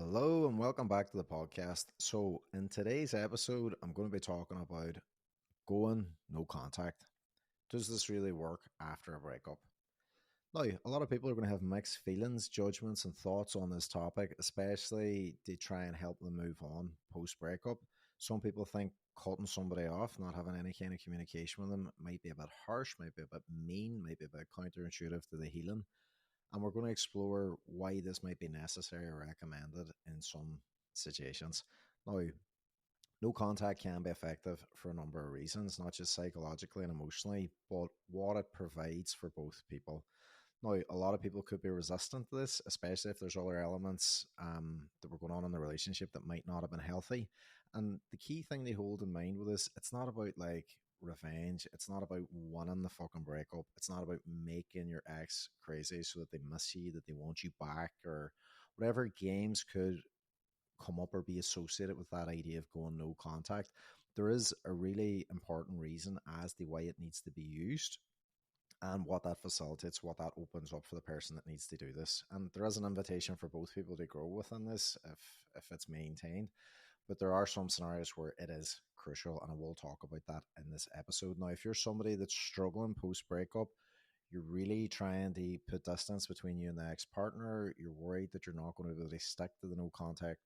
Hello and welcome back to the podcast. So, in today's episode, I'm going to be talking about going no contact. Does this really work after a breakup? Now, a lot of people are going to have mixed feelings, judgments, and thoughts on this topic, especially to try and help them move on post breakup. Some people think cutting somebody off, not having any kind of communication with them, might be a bit harsh, might be a bit mean, might be a bit counterintuitive to the healing, and we're going to explore why this might be necessary or recommended in some situations. Now, no contact can be effective for a number of reasons, not just psychologically and emotionally, but what it provides for both people. Now, a lot of people could be resistant to this, especially if there's other elements that were going on in the relationship that might not have been healthy. And the key thing they hold in mind with this, it's not about like revenge. It's not about wanting the fucking breakup. It's not about making your ex crazy so that they miss you, that they want you back, or whatever games could come up or be associated with that idea of going no contact. There is a really important reason as to why it needs to be used and what that facilitates, what that opens up for the person that needs to do this. And there is an invitation for both people to grow within this if it's maintained. But there are some scenarios where it is crucial, and I will talk about that in this episode. Now, if you're somebody that's struggling post breakup, you're really trying to put distance between you and the ex partner, you're worried that you're not going to be able to stick to the no contact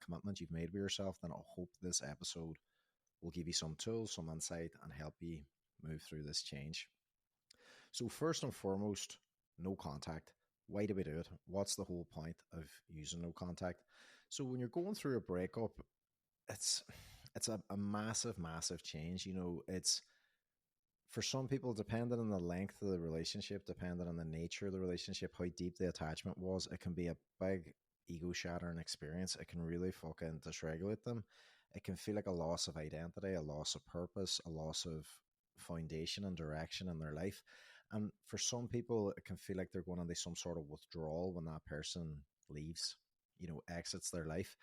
commitment you've made with yourself, then I hope this episode will give you some tools, some insight, and help you move through this change. So, first and foremost, no contact. Why do we do it? What's the whole point of using no contact? So, when you're going through a breakup, it's a massive, massive change. It's for some people, depending on the length of the relationship, depending on the nature of the relationship, how deep the attachment was, it can be a big ego shattering experience. It can really fucking dysregulate them. It can feel like a loss of identity, a loss of purpose, a loss of foundation and direction in their life. And for some people, it can feel like they're going into some sort of withdrawal when that person leaves, exits their life.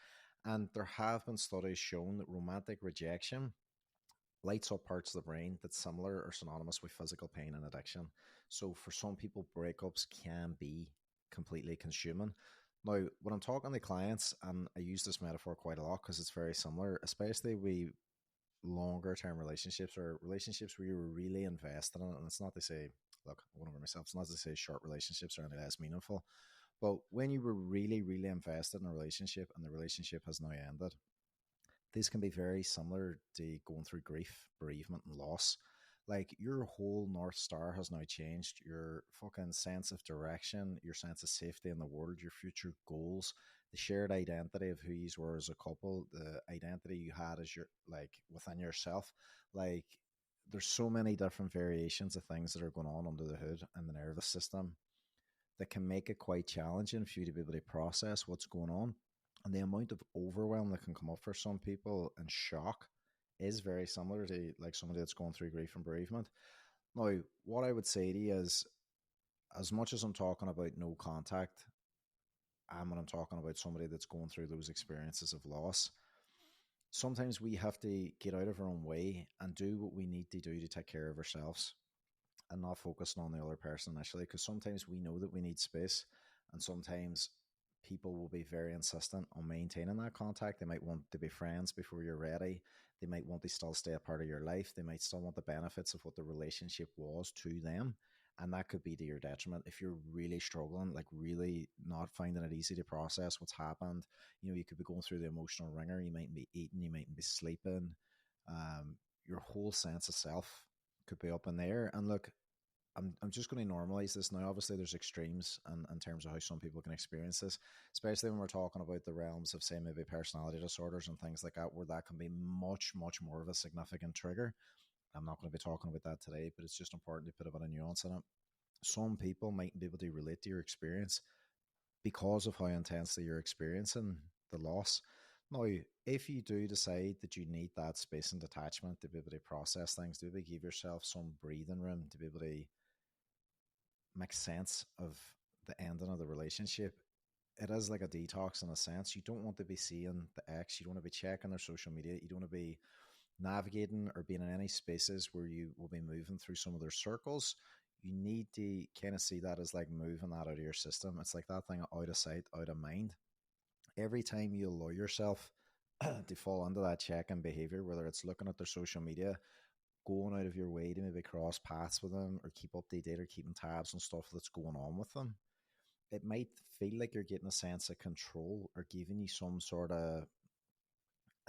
And there have been studies shown that romantic rejection lights up parts of the brain that's similar or synonymous with physical pain and addiction. So for some people, breakups can be completely consuming. Now, when I'm talking to clients, and I use this metaphor quite a lot because it's very similar, especially with longer term relationships or relationships where you're really invested in it. And it's not to say, look, I went over myself, it's not to say short relationships are any less meaningful. But when you were really, really invested in a relationship and the relationship has now ended, these can be very similar to going through grief, bereavement, and loss. Like your whole North Star has now changed. Your fucking sense of direction, your sense of safety in the world, your future goals, the shared identity of who you were as a couple, the identity you had as your like within yourself. Like there's so many different variations of things that are going on under the hood in the nervous system that can make it quite challenging for you to be able to process what's going on. And the amount of overwhelm that can come up for some people and shock is very similar to like somebody that's going through grief and bereavement. Now, what I would say to you is, as much as I'm talking about no contact, and when I'm talking about somebody that's going through those experiences of loss, sometimes we have to get out of our own way and do what we need to do to take care of ourselves and not focusing on the other person initially, because sometimes we know that we need space, and sometimes people will be very insistent on maintaining that contact. They might want to be friends before you're ready. They might want to still stay a part of your life. They might still want the benefits of what the relationship was to them. And that could be to your detriment if you're really struggling, like really not finding it easy to process what's happened. You could be going through the emotional ringer. You mightn't be eating, you mightn't be sleeping. Your whole sense of self could be up in there. And look, I'm just going to normalize this now. Obviously, there's extremes in terms of how some people can experience this, especially when we're talking about the realms of, say, maybe personality disorders and things like that, where that can be much, much more of a significant trigger. I'm not going to be talking about that today, but it's just important to put a bit of nuance in it. Some people mightn't be able to relate to your experience because of how intensely you're experiencing the loss. Now, if you do decide that you need that space and detachment to be able to process things, to be able to give yourself some breathing room, to be able to make sense of the ending of the relationship, it is like a detox in a sense. You don't want to be seeing the ex, you don't want to be checking their social media, you don't want to be navigating or being in any spaces where you will be moving through some of their circles. You need to kind of see that as like moving that out of your system. It's like that thing, out of sight, out of mind. Every time you allow yourself to fall into that check-in behavior, whether it's looking at their social media, going out of your way to maybe cross paths with them or keep up to date or keeping tabs on stuff that's going on with them, it might feel like you're getting a sense of control or giving you some sort of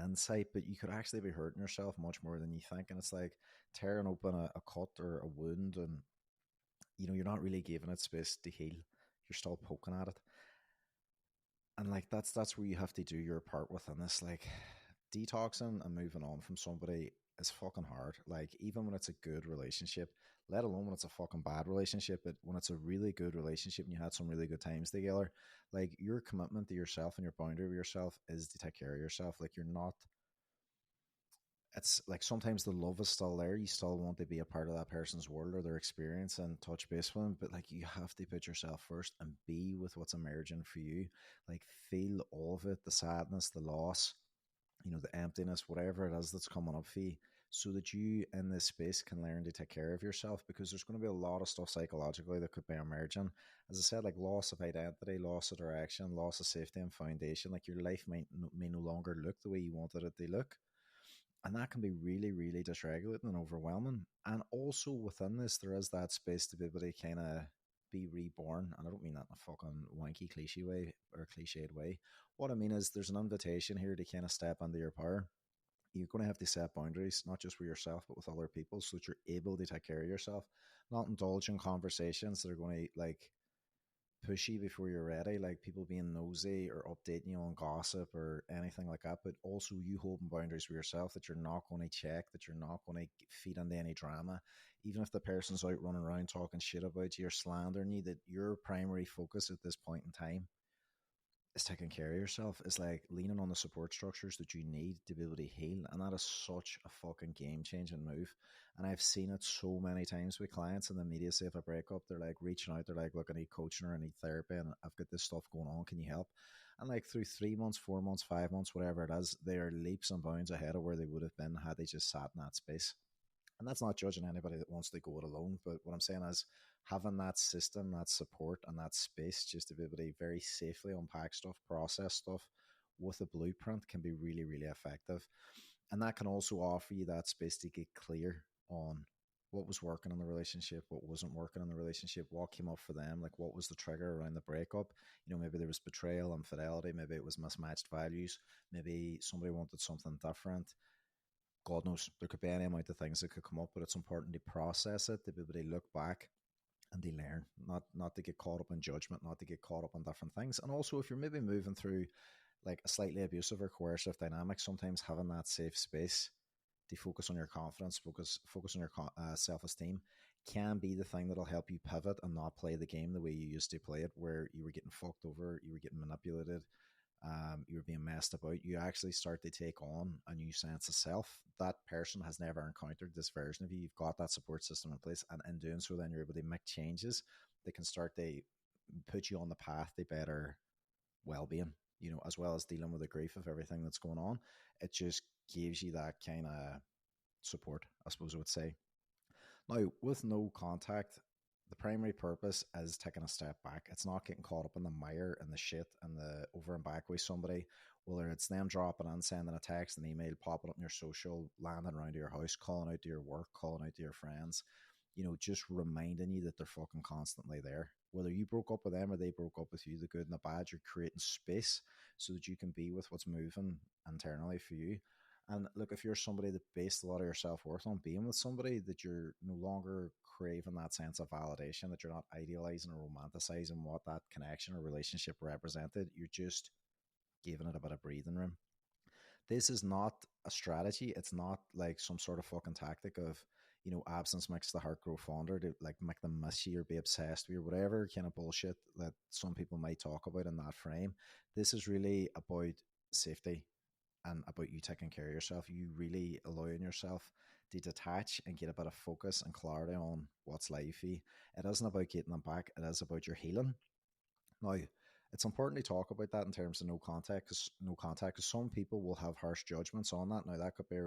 insight, but you could actually be hurting yourself much more than you think. And it's like tearing open a cut or a wound, and you're not really giving it space to heal. You're still poking at it. And like that's where you have to do your part within this. Like detoxing and moving on from somebody is fucking hard. Like even when it's a good relationship, let alone when it's a fucking bad relationship, but when it's a really good relationship and you had some really good times together, like your commitment to yourself and your boundary with yourself is to take care of yourself. Like you're not, it's like sometimes the love is still there. You still want to be a part of that person's world or their experience and touch base with them. But like you have to put yourself first and be with what's emerging for you. Like feel all of it, the sadness, the loss, the emptiness, whatever it is that's coming up for you, so that you in this space can learn to take care of yourself, because there's going to be a lot of stuff psychologically that could be emerging. As I said, like loss of identity, loss of direction, loss of safety and foundation. Like your life may no longer look the way you wanted it to look. And that can be really, really dysregulating and overwhelming. And also within this, there is that space to be able to kind of be reborn. And I don't mean that in a fucking wanky cliche way or cliched way. What I mean is there's an invitation here to kind of step into your power. You're going to have to set boundaries, not just with yourself, but with other people, so that you're able to take care of yourself, not indulge in conversations that are going to like pushy before you're ready, like people being nosy or updating you on gossip or anything like that, but also you holding boundaries for yourself, that you're not going to check, that you're not going to feed into any drama. Even if the person's out running around talking shit about you or slandering you, that your primary focus at this point in time is taking care of yourself, is like leaning on the support structures that you need to be able to heal. And that is such a fucking game changing move. And I've seen it so many times with clients in the media. Say if I break up, they're like reaching out, they're like, look, I need coaching or I need therapy and I've got this stuff going on, can you help? And like through 3 months, 4 months, 5 months, whatever it is, they are leaps and bounds ahead of where they would have been had they just sat in that space. And that's not judging anybody that wants to go it alone, but what I'm saying is having that system, that support, and that space just to be able to very safely unpack stuff, process stuff with a blueprint can be really, really effective. And that can also offer you that space to get clear on what was working in the relationship, what wasn't working in the relationship, what came up for them, like what was the trigger around the breakup. Maybe there was betrayal, infidelity, maybe it was mismatched values, maybe somebody wanted something different. God knows, there could be any amount of things that could come up, but it's important to process it, to be able to look back and to learn, not to get caught up in judgment, not to get caught up on different things. And also, if you're maybe moving through like a slightly abusive or coercive dynamic, sometimes having that safe space to focus on your confidence, focus on your self-esteem, can be the thing that'll help you pivot and not play the game the way you used to play it, where you were getting fucked over, you were getting manipulated, you were being messed about. You actually start to take on a new sense of self. That person has never encountered this version of you. You've got that support system in place, and in doing so, then you're able to make changes that can start to put you on the path to better well-being, as well as dealing with the grief of everything that's going on. It just gives you that kind of support, I suppose I would say. Now, with no contact, the primary purpose is taking a step back. It's not getting caught up in the mire and the shit and the over and back with somebody, whether it's them dropping in, sending a text, an email, popping up in your social, landing around to your house, calling out to your work, calling out to your friends, just reminding you that they're fucking constantly there. Whether you broke up with them or they broke up with you, the good and the bad, you're creating space so that you can be with what's moving internally for you. And look, if you're somebody that based a lot of your self-worth on being with somebody, that you're no longer craving that sense of validation, that you're not idealizing or romanticizing what that connection or relationship represented, you're just giving it a bit of breathing room. This is not a strategy. It's not like some sort of fucking tactic of, absence makes the heart grow fonder, to like make them miss you or be obsessed with you, or whatever kind of bullshit that some people might talk about in that frame. This is really about safety and about you taking care of yourself. You really allowing yourself to detach and get a bit of focus and clarity on what's life for you. It isn't about getting them back. It is about your healing. Now, it's important to talk about that in terms of no contact, because some people will have harsh judgments on that. Now, that could be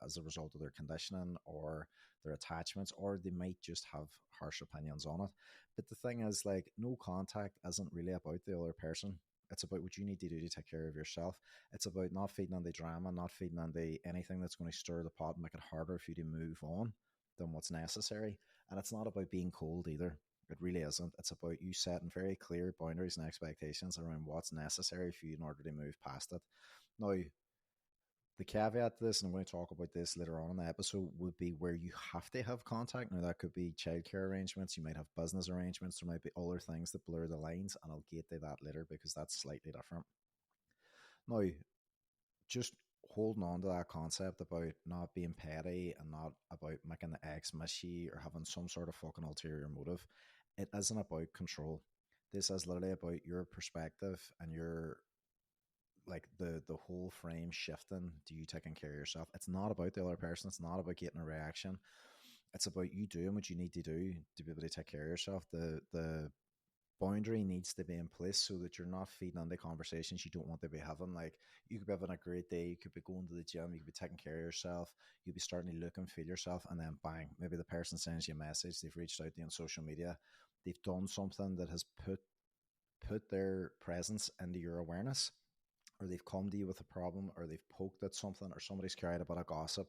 as a result of their conditioning or their attachments, or they might just have harsh opinions on it. But the thing is, like, no contact isn't really about the other person. It's about what you need to do to take care of yourself. It's about not feeding on the drama, not feeding on the anything that's going to stir the pot and make it harder for you to move on than what's necessary. And it's not about being cold either. It really isn't. It's about you setting very clear boundaries and expectations around what's necessary for you in order to move past it. Now, the caveat to this, and I'm going to talk about this later on in the episode, would be where you have to have contact. Now, that could be childcare arrangements, you might have business arrangements, there might be other things that blur the lines, and I'll get to that later because that's slightly different. Now, just holding on to that concept about not being petty and not about making the ex miss you or having some sort of fucking ulterior motive, it isn't about control. This is literally about your perspective and your like the whole frame shifting to you taking care of yourself. It's not about the other person. It's not about getting a reaction. It's about you doing what you need to do to be able to take care of yourself. The boundary needs to be in place so that you're not feeding on the conversations you don't want to be having. Like, you could be having a great day, you could be going to the gym, you could be taking care of yourself, you'd be starting to look and feel yourself, and then bang, maybe the person sends you a message, they've reached out to you on social media, they've done something that has put their presence into your awareness, or they've come to you with a problem, or they've poked at something, or somebody's carried about a gossip,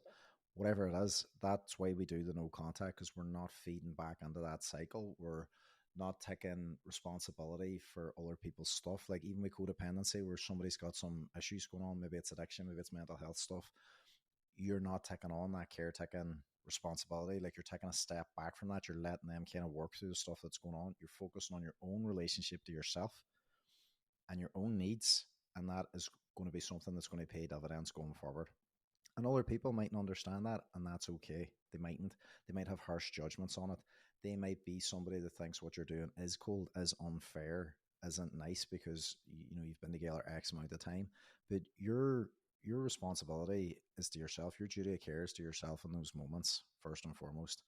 whatever it is. That's why we do the no contact, because we're not feeding back into that cycle. We're not taking responsibility for other people's stuff. Like, even with codependency, where somebody's got some issues going on, maybe it's addiction, maybe it's mental health stuff, you're not taking on that caretaking responsibility. Like, you're taking a step back from that. You're letting them kind of work through the stuff that's going on. You're focusing on your own relationship to yourself and your own needs, and that is going to be something that's going to pay dividends going forward. And other people mightn't understand that, and that's okay. They mightn't. They might have harsh judgments on it. They might be somebody that thinks what you're doing is cold, is unfair, isn't nice because you've been together X amount of time. But your responsibility is to yourself. Your duty of care is to yourself in those moments, first and foremost.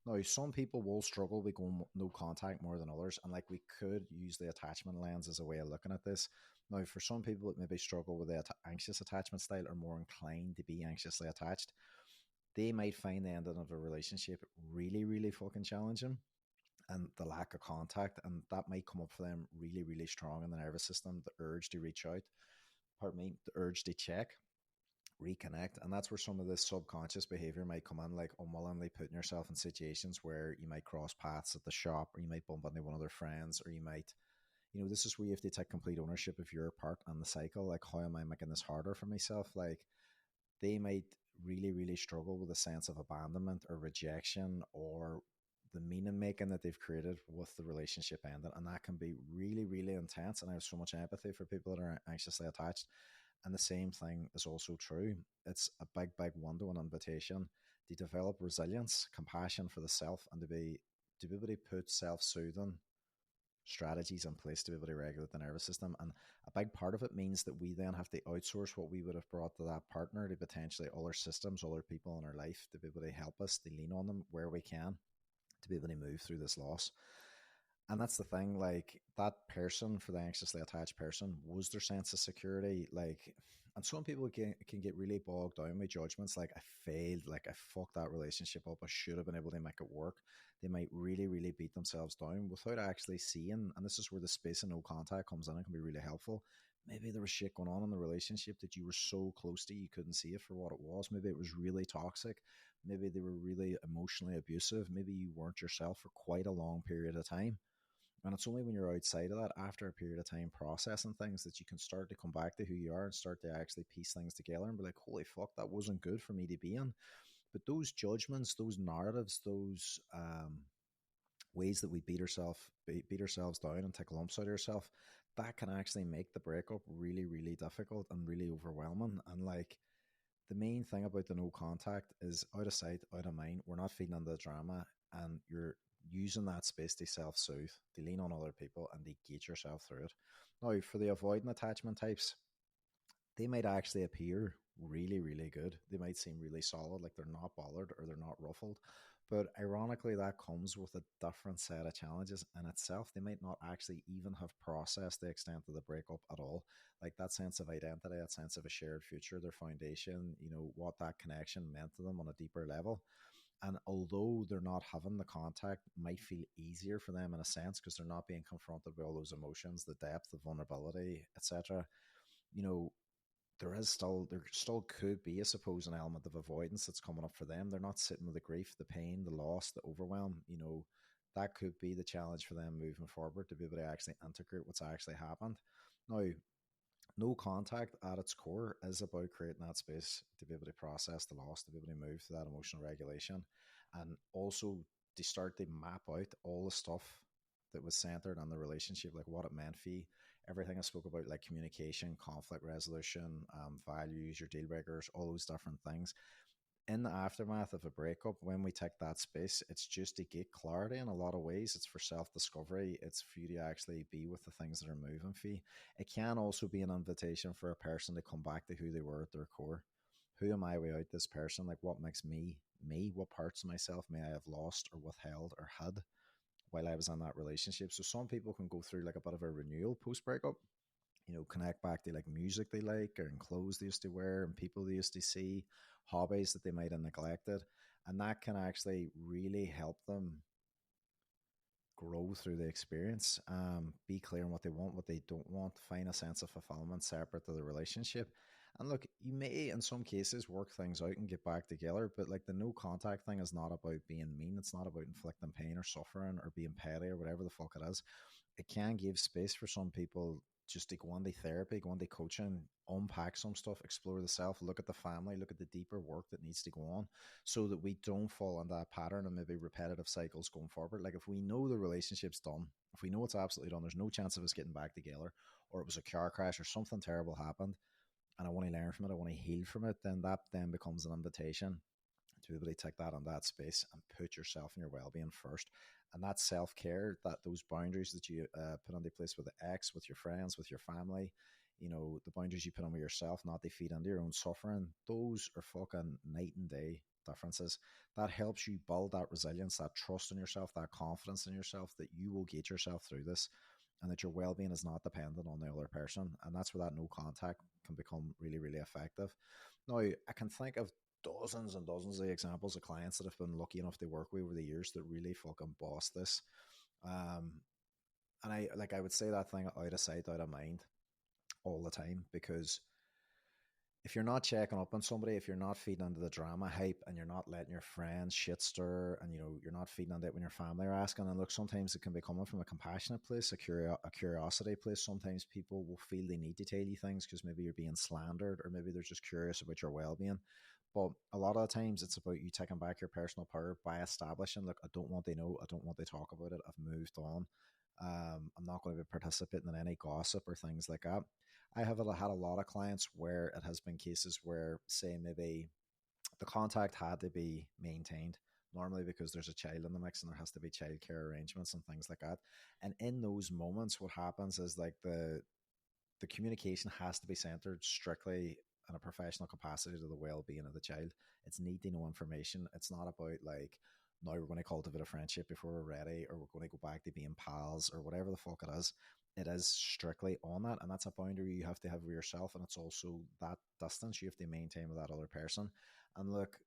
Now, some people will struggle with going no contact more than others, and like, we could use the attachment lens as a way of looking at this. Now, for some people that maybe struggle with the anxious attachment style, or more inclined to be anxiously attached, they might find the ending of a relationship really, really fucking challenging, and the lack of contact, and that might come up for them really, really strong in the nervous system, the urge to reach out, pardon me, the urge to check, reconnect. And that's where some of this subconscious behavior might come in, like unwillingly putting yourself in situations where you might cross paths at the shop, or you might bump into one of their friends, or you might, this is where you have to take complete ownership of your part on the cycle. Like, how am I making this harder for myself? Like, they might really, really struggle with a sense of abandonment or rejection, or the meaning making that they've created with the relationship ending. And that can be really, really intense. And I have so much empathy for people that are anxiously attached. And the same thing is also true. It's a big, big window and invitation to develop resilience, compassion for the self, and to be able to put self-soothing strategies in place to be able to regulate the nervous system. And a big part of it means that we then have to outsource what we would have brought to that partner to potentially other systems, other people in our life, to be able to help us, to lean on them where we can, to be able to move through this loss. And that's the thing, like, that person, for the anxiously attached person, was their sense of security. Like, and some people can get really bogged down with judgments, like, I failed, like, I fucked that relationship up, I should have been able to make it work. They might really, really beat themselves down without actually seeing, and this is where the space and no contact comes in and can be really helpful. Maybe there was shit going on in the relationship that you were so close to, you couldn't see it for what it was. Maybe it was really toxic. Maybe they were really emotionally abusive. Maybe you weren't yourself for quite a long period of time. And it's only when you're outside of that, after a period of time processing things, that you can start to come back to who you are and start to actually piece things together and be like, holy fuck, that wasn't good for me to be in. But those judgments, those narratives, those ways that we beat ourselves down and take lumps out of ourselves, that can actually make the breakup really, really difficult and really overwhelming. And like, the main thing about the no contact is out of sight, out of mind. We're not feeding on the drama, and you're using that space to self-soothe, to lean on other people, and to get yourself through it. Now, for the avoidant attachment types, they might actually appear really, really good. They might seem really solid, like they're not bothered or they're not ruffled. But ironically, that comes with a different set of challenges in itself. They might not actually even have processed the extent of the breakup at all. Like, that sense of identity, that sense of a shared future, their foundation, what that connection meant to them on a deeper level. And although they're not having the contact, might feel easier for them in a sense because they're not being confronted with all those emotions, the depth, the vulnerability, etc. You know, there still could be, I suppose, an element of avoidance that's coming up for them. They're not sitting with the grief, the pain, the loss, the overwhelm. That could be the challenge for them moving forward to be able to actually integrate what's actually happened. Now, no contact at its core is about creating that space to be able to process the loss, to be able to move to that emotional regulation, and also to start to map out all the stuff that was centered on the relationship, like what it meant for you. Everything I spoke about, like communication, conflict resolution, values, your deal breakers, all those different things in the aftermath of a breakup, when we take that space, it's just to get clarity in a lot of ways. It's for self discovery, it's for you to actually be with the things that are moving for you. It can also be an invitation for a person to come back to who they were at their core. Who am I without this person? Like, what makes me me? What parts of myself may I have lost or withheld or had while I was in that relationship? So, some people can go through like a bit of a renewal post breakup, connect back to like music they like and clothes they used to wear and people they used to see, hobbies that they might have neglected. And that can actually really help them grow through the experience, be clear on what they want, what they don't want, find a sense of fulfillment separate to the relationship. And look, you may in some cases work things out and get back together, but like the no contact thing is not about being mean. It's not about inflicting pain or suffering or being petty or whatever the fuck it is. It can give space for some people just to go on to therapy, go on to coaching, unpack some stuff, explore the self, look at the family, look at the deeper work that needs to go on so that we don't fall into that pattern and maybe repetitive cycles going forward. Like if we know the relationship's done, if we know it's absolutely done, there's no chance of us getting back together, or it was a car crash or something terrible happened, and I want to learn from it, I want to heal from it, then that then becomes an invitation to be able to take that on that space and put yourself and your well-being first. And that self-care, that those boundaries that you put into place with the ex, with your friends, with your family, the boundaries you put on with yourself, not to feed into your own suffering, those are fucking night and day differences. That helps you build that resilience, that trust in yourself, that confidence in yourself that you will get yourself through this and that your well-being is not dependent on the other person. And that's where that no contact can become really, really effective. Now, I can think of dozens and dozens of examples of clients that have been lucky enough to work with over the years that really fucking boss this. Um, and I would say that thing out of sight, out of mind all the time, because if you're not checking up on somebody, if you're not feeding into the drama hype and you're not letting your friends shit stir and you're not feeding into it when your family are asking, and look, sometimes it can be coming from a compassionate place, a curiosity place. Sometimes people will feel they need to tell you things because maybe you're being slandered or maybe they're just curious about your well-being. But a lot of the times it's about you taking back your personal power by establishing, look, I don't want to know, I don't want to talk about it, I've moved on. I'm not going to be participating in any gossip or things like that. I have had a lot of clients where it has been cases where, say, maybe the contact had to be maintained, normally because there's a child in the mix and there has to be childcare arrangements and things like that. And in those moments, what happens is like the communication has to be centered strictly in a professional capacity to the well-being of the child. It's need to know information. It's not about like, now we're going to cultivate a friendship before we're ready, or we're going to go back to being pals, or whatever the fuck it is. It is strictly on that, and that's a boundary you have to have with yourself, and it's also that distance you have to maintain with that other person. And look,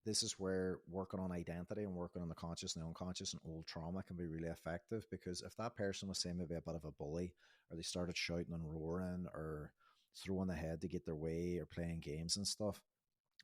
this is where working on identity and working on the conscious and the unconscious and old trauma can be really effective, because if that person was saying maybe a bit of a bully, or they started shouting and roaring or throwing the head to get their way or playing games and stuff,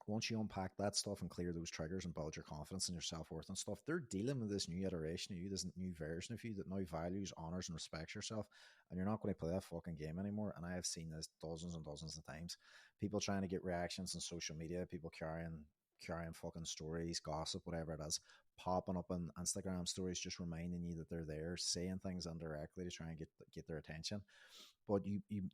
once you unpack that stuff and clear those triggers and build your confidence and your self-worth and stuff, they're dealing with this new iteration of you, this new version of you that now values, honors, and respects yourself. And you're not going to play that fucking game anymore. And I have seen this dozens and dozens of times. People trying to get reactions on social media, people carrying fucking stories, gossip, whatever it is, popping up on Instagram stories, just reminding you that they're there, saying things indirectly to try and get their attention. But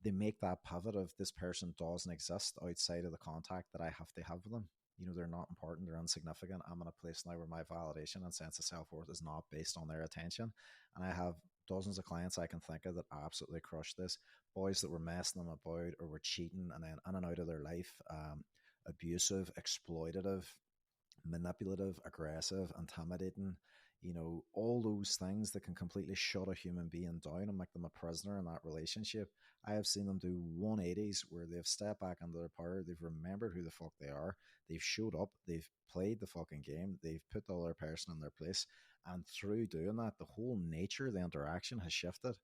they make that pivot of, this person doesn't exist outside of the contact that I have to have with them. They're not important, they're insignificant. I'm in a place now where my validation and sense of self-worth is not based on their attention. And I have dozens of clients I can think of that absolutely crushed this. Boys that were messing them about or were cheating and then in and out of their life, abusive, exploitative, manipulative, aggressive, intimidating, all those things that can completely shut a human being down and make them a prisoner in that relationship. I have seen them do 180s where they've stepped back under their power, they've remembered who the fuck they are, they've showed up, they've played the fucking game, they've put the other person in their place, and through doing that, the whole nature of the interaction has shifted.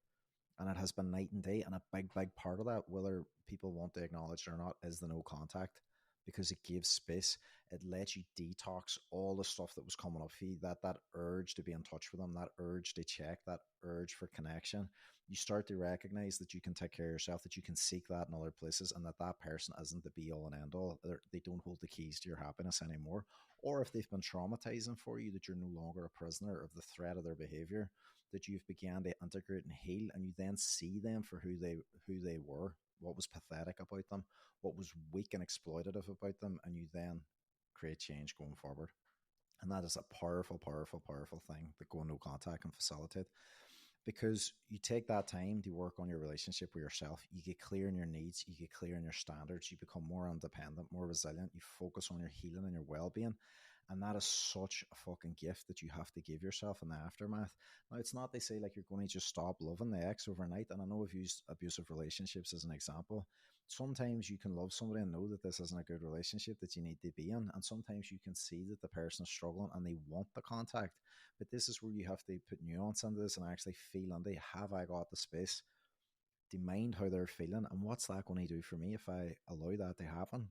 And it has been night and day. And a big part of that, whether people want to acknowledge it or not, is the no contact, because it gives space. It lets you detox all the stuff that was coming up for you, that urge to be in touch with them, that urge to check, that urge for connection. You start to recognize that you can take care of yourself, that you can seek that in other places, and that person isn't the be all and end all. They don't hold the keys to your happiness anymore. Or if they've been traumatizing for you, that you're no longer a prisoner of the threat of their behavior, that you've began to integrate and heal, and you then see them for who they were, what was pathetic about them, what was weak and exploitative about them, and you then create change going forward. And that is a powerful thing that Go No Contact can facilitate, because you take that time to work on your relationship with yourself. You get clear in your needs, you get clear in your standards, you become more independent, more resilient, you focus on your healing and your well-being. And that is such a fucking gift that you have to give yourself in the aftermath. Now, it's not, they say, like, you're going to just stop loving the ex overnight. And I know I've used abusive relationships as an example. Sometimes you can love somebody and know that this isn't a good relationship that you need to be in. And sometimes you can see that the person is struggling and they want the contact. But this is where you have to put nuance into this and actually feel into, have I got the space to mind how they're feeling? And what's that going to do for me if I allow that to happen?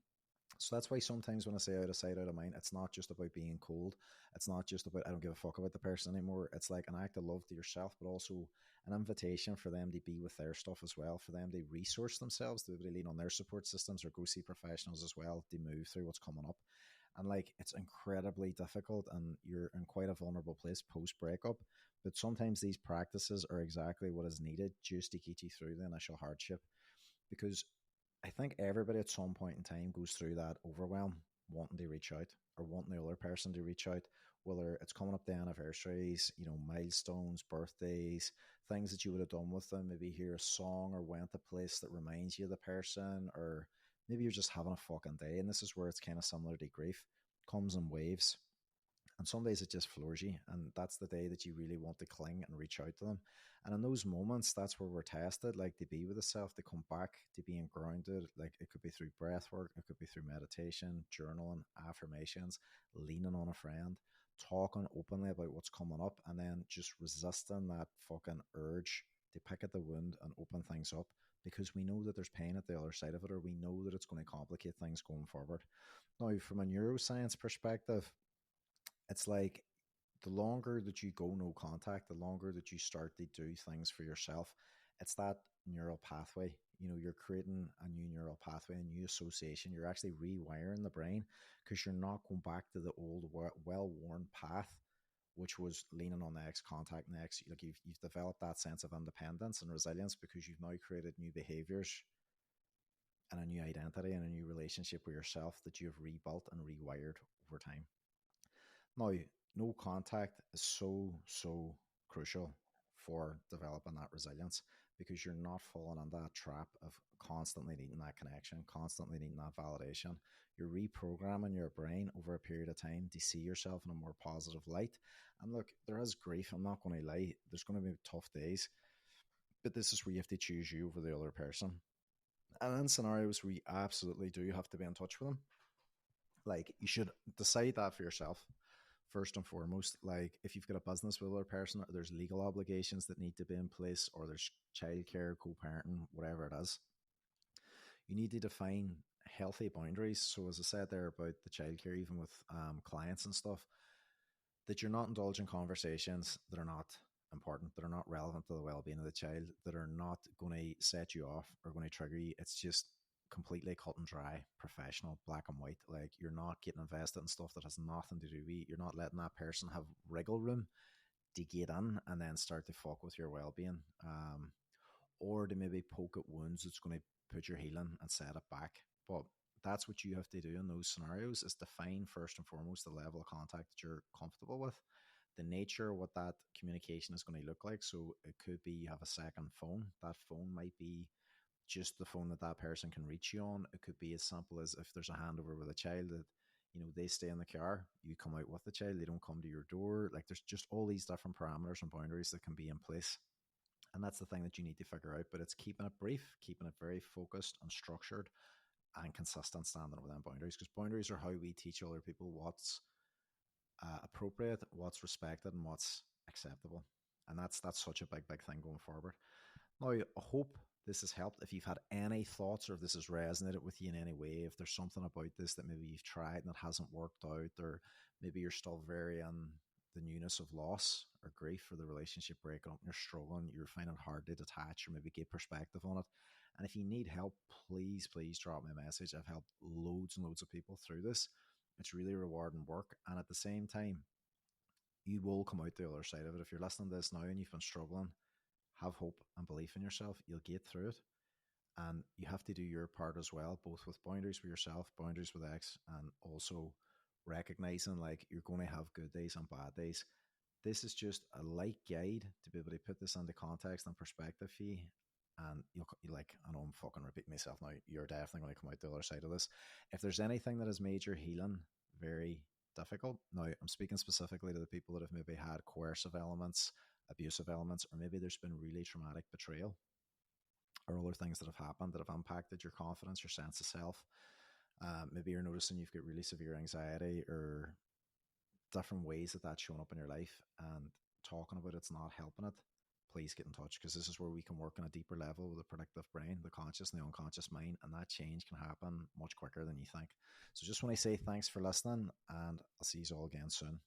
So that's why sometimes when I say out of sight, out of mind, it's not just about being cold. It's not just about, I don't give a fuck about the person anymore. It's like an act of love to yourself, but also an invitation for them to be with their stuff as well, for them to resource themselves, to really lean on their support systems or go see professionals as well to move through what's coming up. And like, it's incredibly difficult and you're in quite a vulnerable place post breakup. But sometimes these practices are exactly what is needed just to get you through the initial hardship. Because I think everybody at some point in time goes through that overwhelm, wanting to reach out or wanting the other person to reach out, whether it's coming up to anniversaries, milestones, birthdays, things that you would have done with them, maybe hear a song or went to a place that reminds you of the person, or maybe you're just having a fucking day. And this is where it's kind of similar to grief, comes in waves. And some days it just floors you, and that's the day that you really want to cling and reach out to them. And in those moments, that's where we're tested, like to be with the self, to come back to being grounded. Like it could be through breath work, it could be through meditation, journaling, affirmations, leaning on a friend, talking openly about what's coming up, and then just resisting that fucking urge to pick at the wound and open things up, because we know that there's pain at the other side of it, or we know that it's going to complicate things going forward. Now, from a neuroscience perspective, it's like the longer that you go no contact, the longer that you start to do things for yourself, it's that neural pathway. You're creating a new neural pathway, a new association. You're actually rewiring the brain, because you're not going back to the old, well-worn path, which was leaning on the X, contact next. Like you've developed that sense of independence and resilience because you've now created new behaviors and a new identity and a new relationship with yourself that you've rebuilt and rewired over time. Now, no contact is so crucial for developing that resilience, because you're not falling in that trap of constantly needing that connection, constantly needing that validation. You're reprogramming your brain over a period of time to see yourself in a more positive light. And look, there is grief. I'm not going to lie. There's going to be tough days, but this is where you have to choose you over the other person. And in scenarios where you absolutely do have to be in touch with them, like, you should decide that for yourself first and foremost. Like, if you've got a business with another person, or there's legal obligations that need to be in place, or there's childcare, co-parenting, whatever it is, you need to define healthy boundaries. So as I said there about the childcare, even with clients and stuff, that you're not indulging conversations that are not important, that are not relevant to the well-being of the child, that are not going to set you off or going to trigger you. It's just completely cut and dry, professional, black and white. Like, you're not getting invested in stuff that has nothing to do with you. You're not letting that person have wriggle room to get in and then start to fuck with your well-being, or to maybe poke at wounds that's going to put your healing and set it back. But that's what you have to do in those scenarios, is define first and foremost the level of contact that you're comfortable with, the nature, what that communication is going to look like. So it could be you have a second phone. That phone might be just the phone that person can reach you on. It could be as simple as, if there's a handover with a child, that they stay in the car, you come out with the child, they don't come to your door. Like there's just all these different parameters and boundaries that can be in place. And that's the thing that you need to figure out. But it's keeping it brief, keeping it very focused and structured and consistent, standing within boundaries. Because boundaries are how we teach other people what's appropriate, what's respected, and what's acceptable. And that's such a big thing going forward. Now, I hope this has helped. If you've had any thoughts or if this has resonated with you in any way, if there's something about this that maybe you've tried and it hasn't worked out, or maybe you're still very in the newness of loss or grief or the relationship breaking up and you're struggling, you're finding it hard to detach or maybe get perspective on it. And if you need help, please drop me a message. I've helped loads and loads of people through this. It's really rewarding work. And at the same time, you will come out the other side of it. If you're listening to this now and you've been struggling, have hope and belief in yourself. You'll get through it. And you have to do your part as well, both with boundaries with yourself, boundaries with X, and also recognizing like you're going to have good days and bad days. This is just a light guide to be able to put this into context and perspective for you. And you'll like, I know I'm fucking repeating myself now. You're definitely going to come out the other side of this. If there's anything that has made your healing very difficult, now I'm speaking specifically to the people that have maybe had coercive elements, abusive elements, or maybe there's been really traumatic betrayal or other things that have happened that have impacted your confidence, your sense of self. Maybe you're noticing you've got really severe anxiety or different ways that that's showing up in your life, and talking about it's not helping it. Please get in touch, because this is where we can work on a deeper level with the predictive brain, the conscious and the unconscious mind, and that change can happen much quicker than you think. So just want to say thanks for listening, and I'll see you all again soon.